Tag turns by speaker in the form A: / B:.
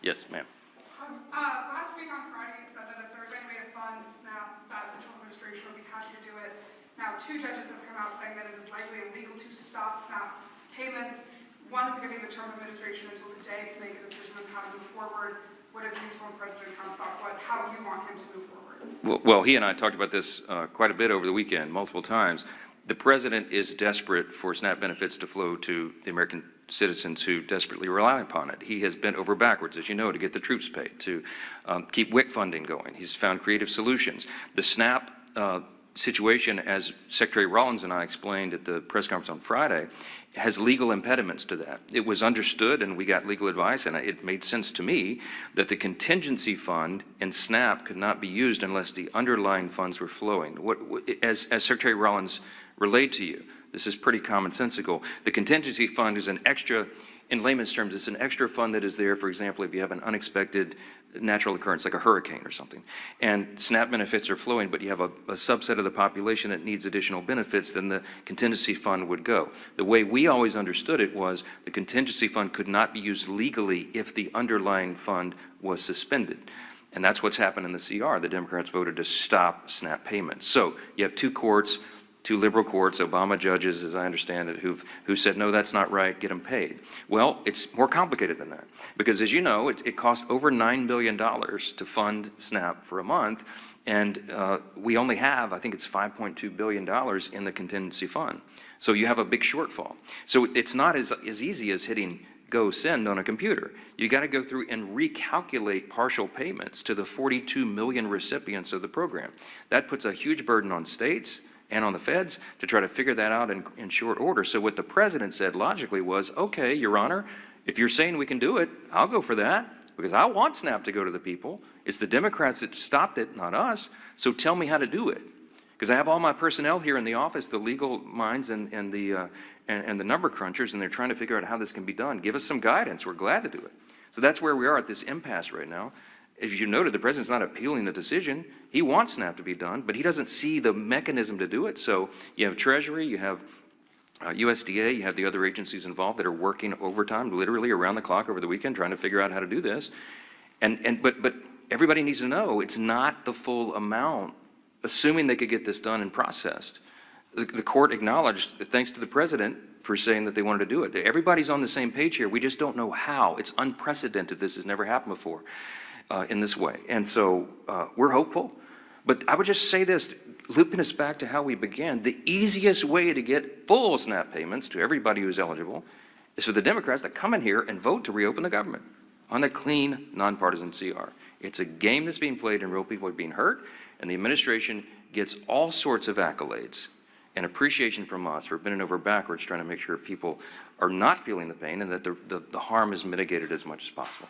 A: Yes, ma'am.
B: Last week on Friday, you said that if there was any way to fund SNAP, that the Trump administration would be happy to do it. Now, 2 judges have come out saying that it is likely illegal to stop SNAP payments. One is giving the Trump administration until today to make a decision on how to move forward. What have you told President Trump about how you want him to move forward?
A: Well, he and I talked about this quite a bit over the weekend, multiple times. The president is desperate for SNAP benefits to flow to the American citizens who desperately rely upon it. He has bent over backwards, as you know, to get the troops paid, to keep WIC funding going. He's found creative solutions. The SNAP situation, as Secretary Rollins and I explained at the press conference on Friday, has legal impediments to that. It was understood, and we got legal advice, and it made sense to me that the contingency fund and SNAP could not be used unless the underlying funds were flowing. As Secretary Rollins relayed to you, this is pretty commonsensical. The contingency fund is an extra, in layman's terms, it's an extra fund that is there, for example, if you have an unexpected natural occurrence like a hurricane or something, and SNAP benefits are flowing, but you have a subset of the population that needs additional benefits, then the contingency fund would go. The way we always understood it was the contingency fund could not be used legally if the underlying fund was suspended. And that's what's happened in the CR. The Democrats voted to stop SNAP payments. So you have 2 courts, 2 liberal courts, Obama judges, as I understand it, who said, no, that's not right, get them paid. Well, it's more complicated than that, because as you know, it costs over $9 billion to fund SNAP for a month, and we only have, I think it's $5.2 billion in the contingency fund. So you have a big shortfall. So it's not as easy as hitting go send on a computer. You got to go through and recalculate partial payments to the 42 million recipients of the program. That puts a huge burden on states and on the feds to try to figure that out in short order. So what the president said logically was, okay, Your Honor, if you're saying we can do it, I'll go for that, because I want SNAP to go to the people. It's the Democrats that stopped it, not us. So tell me how to do it. Because I have all my personnel here in the office, the legal minds and the number crunchers, and they're trying to figure out how this can be done. Give us some guidance. We're glad to do it. So that's where we are at this impasse right now. As you noted, the president's not appealing the decision. He wants SNAP to be done, but he doesn't see the mechanism to do it. So you have Treasury, you have USDA, you have the other agencies involved that are working overtime, literally around the clock over the weekend, trying to figure out how to do this. But everybody needs to know it's not the full amount, assuming they could get this done and processed. The court acknowledged, thanks to the president, for saying that they wanted to do it. Everybody's on the same page here. We just don't know how. It's unprecedented. This has never happened before in this way. And so we're hopeful. But I would just say this, looping us back to how we began, the easiest way to get full SNAP payments to everybody who's eligible is for the Democrats to come in here and vote to reopen the government on a clean, nonpartisan CR. It's a game that's being played and real people are being hurt, and the administration gets all sorts of accolades and appreciation from us for bending over backwards trying to make sure people are not feeling the pain and that the harm is mitigated as much as possible.